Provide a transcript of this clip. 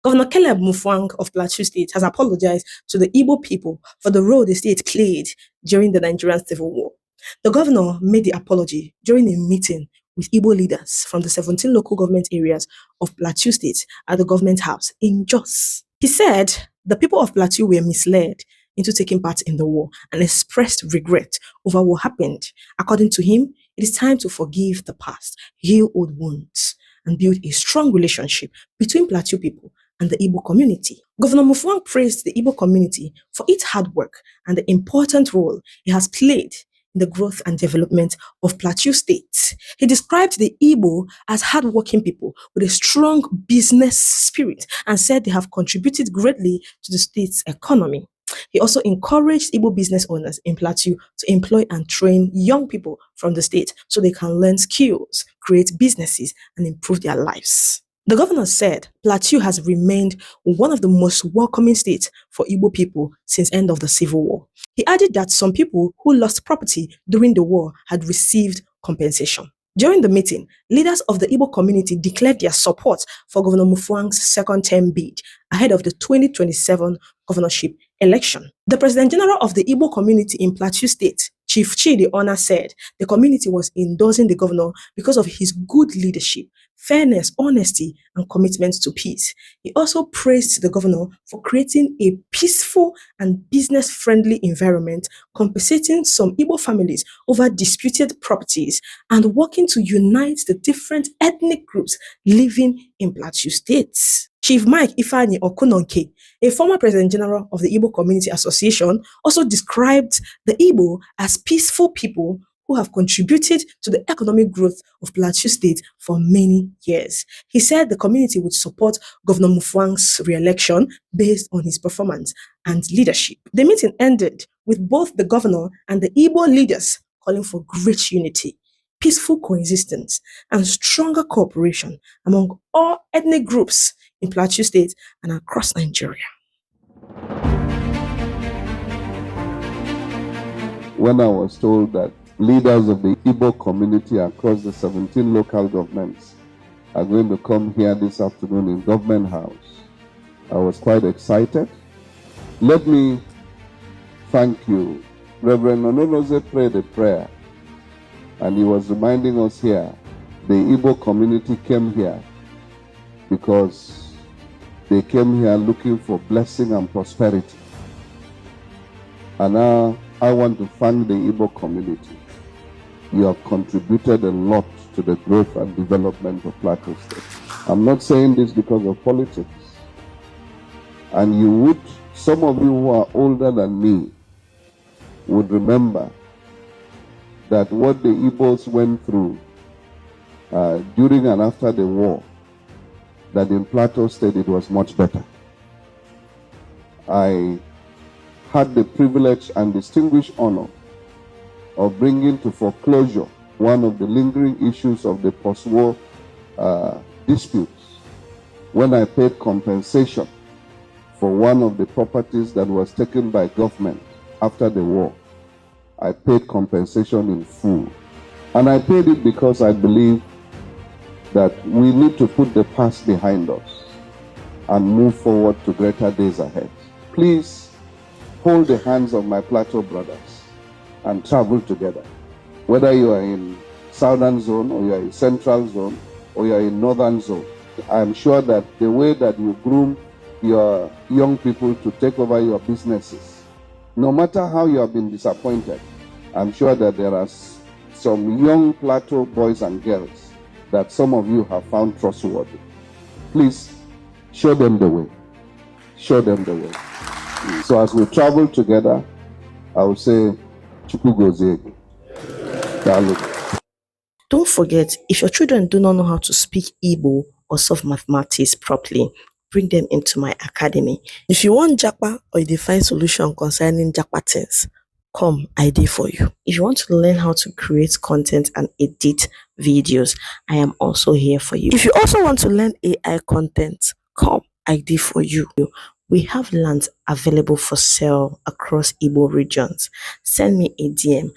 Governor Caleb Mufwang of Plateau State has apologized to the Igbo people for the role the state played during the Nigerian Civil War. The governor made the apology during a meeting with Igbo leaders from the 17 local government areas of Plateau State at the government house in Jos. He said the people of Plateau were misled into taking part in the war and expressed regret over what happened. According to him, it is time to forgive the past, heal old wounds, and build a strong relationship between Plateau people and the Igbo community. Governor Mufwang praised the Igbo community for its hard work and the important role it has played in the growth and development of Plateau State. He described the Igbo as hardworking people with a strong business spirit and said they have contributed greatly to the state's economy. He also encouraged Igbo business owners in Plateau to employ and train young people from the state so they can learn skills, create businesses, and improve their lives. The governor said Plateau has remained one of the most welcoming states for Igbo people since end of the Civil War. He added that some people who lost property during the war had received compensation. During the meeting, leaders of the Igbo community declared their support for Governor Mufwang's second-term bid ahead of the 2027 governorship election. The President General of the Igbo community in Plateau State, Chief Chidi Ona, said the community was endorsing the governor because of his good leadership, fairness, honesty, and commitment to peace. He also praised the governor for creating a peaceful and business-friendly environment, compensating some Igbo families over disputed properties, and working to unite the different ethnic groups living in Plateau State. Chief Mike Ifeanyi Okunonke, a former President General of the Igbo Community Association, also described the Igbo as peaceful people who have contributed to the economic growth of Plateau State for many years. He said the community would support Governor Mufwang's re-election based on his performance and leadership. The meeting ended with both the governor and the Igbo leaders calling for great unity, peaceful coexistence, and stronger cooperation among all ethnic groups in Plateau State and across Nigeria. When I was told that leaders of the Igbo community across the 17 local governments are going to come here this afternoon in Government House, I was quite excited. Let me thank you. Reverend Ononoze prayed a prayer, and he was reminding us here, the Igbo community came here because they came here looking for blessing and prosperity. And now I want to thank the Igbo community. You have contributed a lot to the growth and development of Plateau State. I'm not saying this because of politics. And you would, some of you who are older than me, would remember that what the Igbos went through during and after the war, that in Plateau State it was much better. I had the privilege and distinguished honor of bringing to foreclosure one of the lingering issues of the post-war disputes when I paid compensation for one of the properties that was taken by government after the war. I paid compensation in full. And I paid it because I believe that we need to put the past behind us and move forward to greater days ahead. Please hold the hands of my Plateau brothers and travel together. Whether you are in Southern Zone, or you are in Central Zone, or you are in Northern Zone, I am sure that the way that you groom your young people to take over your businesses, no matter how you have been disappointed, I'm sure that there are some young Plateau boys and girls that some of you have found trustworthy. Please show them the way. Show them the way. So as we travel together, I will say, Chukwugozegi. Don't forget, if your children do not know how to speak Igbo or solve mathematics properly, bring them into my academy. If you want Japa or you find solution concerning Japa things, come, I did for you. If you want to learn how to create content and edit videos, I am also here for you. If you also want to learn AI content, come, I did for you. We have lands available for sale across Igbo regions. Send me a DM.